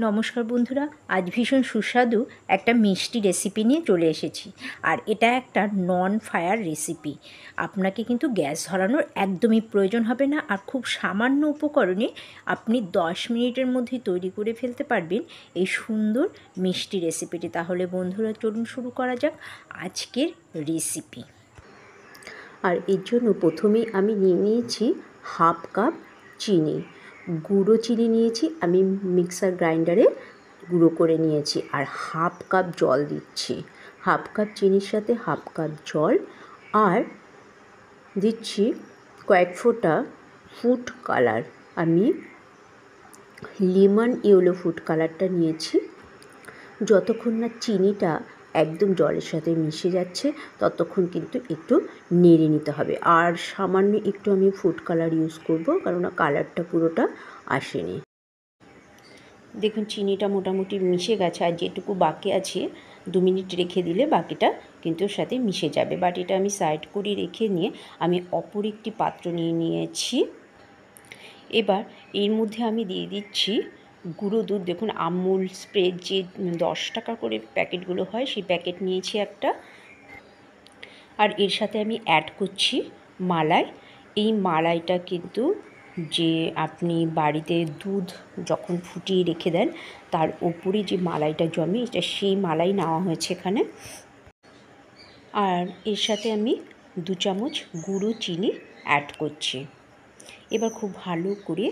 নমস্কার বন্ধুরা, আজ ভীষণ সুস্বাদু একটা মিষ্টি রেসিপি নিয়ে চলে এসেছি। আর এটা একটা নন ফায়ার রেসিপি। আপনাকে কিন্তু গ্যাস ধরানোর একদমই প্রয়োজন হবে না, আর খুব সামান্য উপকরণে আপনি 10 মিনিটের মধ্যেই তৈরি করে ফেলতে পারবেন এই সুন্দর মিষ্টি রেসিপিটি। তাহলে বন্ধুরা চলুন শুরু করা যাক আজকের রেসিপি। আর এর জন্য প্রথমেই আমি নিয়ে নিয়েছি হাফ কাপ চিনি, গুঁড়ো চিনি নিয়েছি, আমি মিক্সার গ্রাইন্ডারে গুঁড়ো করে নিয়েছি। আর হাফ কাপ জল দিচ্ছি, হাফ কাপ চিনির সাথে হাফ কাপ জল। আর দিচ্ছি কয়েক ফোঁটা ফুড কালার, আমি লেমন ইয়েলো ফুড কালারটা নিয়েছি। যতক্ষণ না চিনিটা একদম জলের সাথে মিশে যাচ্ছে ততক্ষণ কিন্তু একটু নেড়ে নিতে হবে। আর সামান্য একটু আমি ফুড কালার ইউজ করব, কারণ কালারটা পুরোটা আসেনি। দেখুন চিনিটা মোটামুটি মিশে গেছে, আর যেটুকু বাকি আছে 2 মিনিট রেখে দিলে বাকিটা কিন্তু ওর সাথে মিশে যাবে। বাটিটা আমি সাইড করে রেখে নিয়ে আমি অপর একটি পাত্র নিয়ে নিয়েছি। এবার এর মধ্যে আমি দিয়ে দিচ্ছি গুঁড়ো দুধ। দেখুন আমুল স্প্রে যে 10 টাকা করে প্যাকেটগুলো হয় সেই প্যাকেট নিয়েছি একটা। আর এর সাথে আমি অ্যাড করছি মালাই। এই মালাইটা কিন্তু যে আপনি বাড়িতে দুধ যখন ফুটিয়ে রেখে দেন তার ওপরে যে মালাইটা জমে, এটা সেই মালাই নেওয়া হয়েছে এখানে। আর এর সাথে আমি 2 চামচ গুঁড়ো চিনি অ্যাড করছি। এবার খুব ভালো করে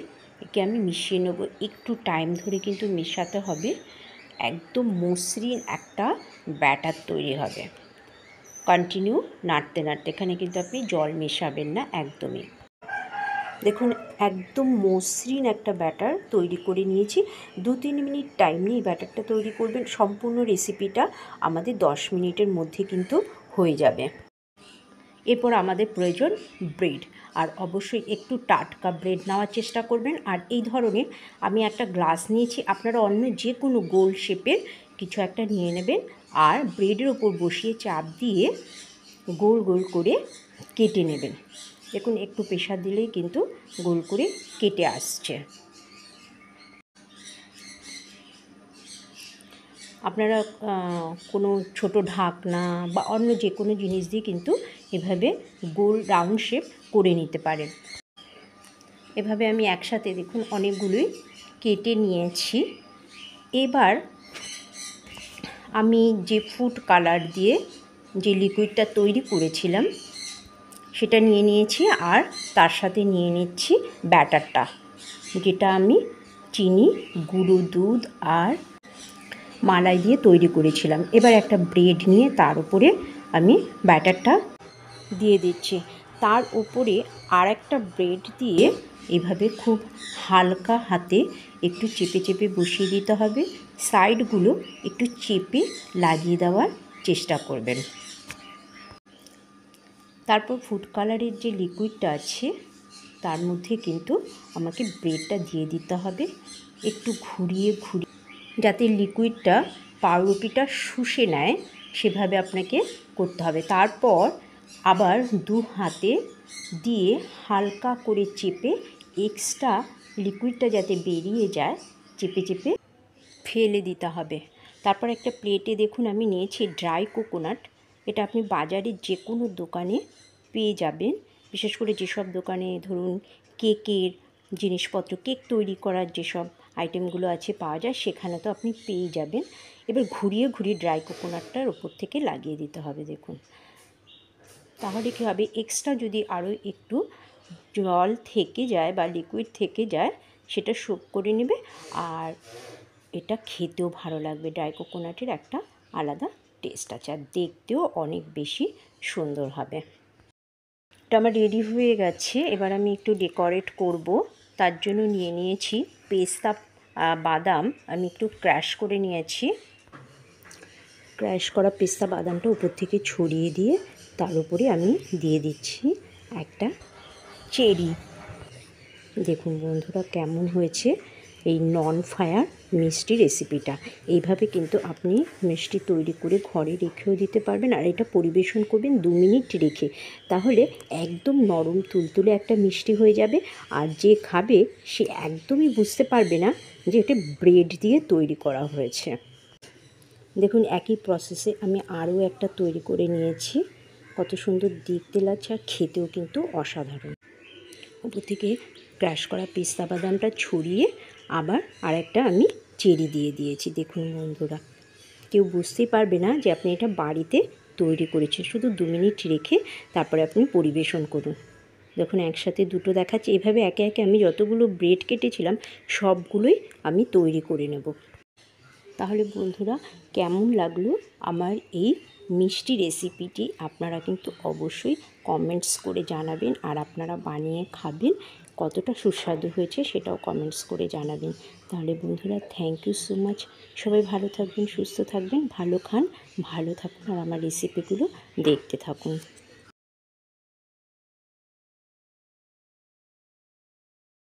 একে আমি মিশিয়ে নেব। একটু টাইম ধরে কিন্তু মেশাতে হবে, একদম মসৃণ একটা ব্যাটার তৈরি হবে। কন্টিনিউ নাড়তে নাড়তে, এখানে কিন্তু আপনি জল মেশাবেন না একদমই। দেখুন একদম মসৃণ একটা ব্যাটার তৈরি করে নিয়েছি। 2-3 মিনিট টাইম নিয়ে ব্যাটারটা তৈরি করবেন। সম্পূর্ণ রেসিপিটা আমাদের 10 মিনিটের মধ্যে কিন্তু হয়ে যাবে। এরপর আমাদের প্রয়োজন ব্রেড, আর অবশ্যই একটু টাটকা ব্রেড নেওয়ার চেষ্টা করবেন। আর এই ধরনের আমি একটা গ্লাস নিয়েছি, আপনারা অন্য যে কোনো গোল শেপের কিছু একটা নিয়ে নেবেন। আর ব্রেডের ওপর বসিয়ে চাপ দিয়ে গোল গোল করে কেটে নেবেন। দেখুন একটু প্রেসার দিলেই কিন্তু গোল করে কেটে আসছে। আপনারা কোনো ছোট ঢাকনা বা অন্য যে কোনো জিনিস দিয়ে কিন্তু এভাবে গোল রাউন্ড শেপ করে নিতে পারেন। এভাবে আমি একসাথে দেখুন অনেকগুলোই কেটে নিয়েছি। এবার আমি যে ফুড কালার দিয়ে যে লিকুইডটা তৈরি করেছিলাম সেটা নিয়ে নিয়েছি, আর তার সাথে নিয়ে নিচ্ছি ব্যাটারটা, যেটা আমি চিনি, গুঁড়ো দুধ আর মালাই দিয়ে তৈরি করেছিলাম। এবার একটা ব্রেড নিয়ে তার উপরে আমি ব্যাটারটা দিয়ে দিচ্ছি। তার উপরে আর একটা ব্রেড দিয়ে এভাবে খুব হালকা হাতে একটু চেপে চেপে বসিয়ে দিতে হবে। সাইডগুলো একটু চেপে লাগিয়ে দেওয়ার চেষ্টা করবেন। তারপর ফুড কালারের যে লিকুইডটা আছে তার মধ্যে কিন্তু আমাকে ব্রেডটা দিয়ে দিতে হবে, একটু ঘুরিয়ে ঘুরিয়ে, যাতে লিকুইডটা পাউরুটিটা শুষে নেয় সেভাবে আপনাকে করতে হবে। তারপর আবার 2 হাতে দিয়ে হালকা করে চেপে এক্সট্রা লিকুইডটা যাতে বেরিয়ে যায় চেপে চেপে ফেলে দিতে হবে। তারপর একটা প্লেটে দেখুন আমি নিয়েছি ড্রাই কোকোনাট। এটা আপনি বাজারে যে কোনো দোকানে পেয়ে যাবেন, বিশেষ করে যেসব দোকানে ধরুন কেকের জিনিসপত্র, কেক তৈরি করার যেসব আইটেমগুলো আছে পাওয়া যায় সেখানে তো আপনি পেয়ে যাবেন। এবার ঘুরিয়ে ঘুরিয়ে ড্রাই কোকোনাটটার ওপর থেকে লাগিয়ে দিতে হবে। দেখুন তাহলে কী হবে, এক্সট্রা যদি আরও একটু জল থেকে যায় বা লিকুইড থেকে যায় সেটা সোক করে নেবে, আর এটা খেতেও ভালো লাগবে। ড্রাই কোকোনাটের একটা আলাদা টেস্ট আছে, আর দেখতেও অনেক বেশি সুন্দর হবে। এটা আমার রেডি হয়ে গেছে। এবার আমি একটু ডেকোরেট করব, তার জন্য নিয়ে নিয়েছি পেস্তা বাদাম। আমি একটু ক্র্যাশ করে নিয়েছি। ক্র্যাশ করা পেস্তা বাদামটা উপর থেকে ছড়িয়ে দিয়ে তার উপরে আমি দিয়ে দিচ্ছি একটা চেরি। দেখুন বন্ধুরা কেমন হয়েছে এই নন ফায়ার মিষ্টি রেসিপিটা। এইভাবে কিন্তু আপনি মিষ্টি তৈরি করে ঘরে রেখেও দিতে পারবেন, আর এটা পরিবেশন করবেন 2 মিনিট রেখে, তাহলে একদম নরম তুলতুলে একটা মিষ্টি হয়ে যাবে। আর যে খাবে সে একদমই বুঝতে পারবে না যে এটা ব্রেড দিয়ে তৈরি করা হয়েছে। দেখুন একই প্রসেসে আমি আরও একটা তৈরি করে নিয়েছি। কত সুন্দর দেখতে লাগছে আর খেতেও কিন্তু অসাধারণ। উপর থেকে ক্র্যাশ করা পেস্তা বাদামটা ছড়িয়ে আবার আরেকটা আমি চেরি দিয়ে দিয়েছি। দেখুন বন্ধুরা, কেউ বুঝতেই পারবে না যে আপনি এটা বাড়িতে তৈরি করেছেন। শুধু 2 মিনিট রেখে তারপরে আপনি পরিবেশন করুন। দেখুন একসাথে দুটো দেখাচ্ছি। এভাবে একে একে আমি যতগুলো ব্রেড কেটেছিলাম সবগুলোই আমি তৈরি করে নেব। তাহলে বন্ধুরা, কেমন লাগলো আমার এই মিষ্টি রেসিপিটি আপনারা কিন্তু অবশ্যই কমেন্টস করে জানাবেন, আর আপনারা বানিয়ে খাবেন, কতটা সুস্বাদু হয়েছে সেটাও কমেন্টস করে জানাবেন। তাহলে বন্ধুরা, থ্যাংক ইউ সো মাচ। সবাই ভালো থাকবেন, সুস্থ থাকবেন, ভালো খান, ভালো থাকুন আর আমার রেসিপিগুলো দেখতে থাকুন।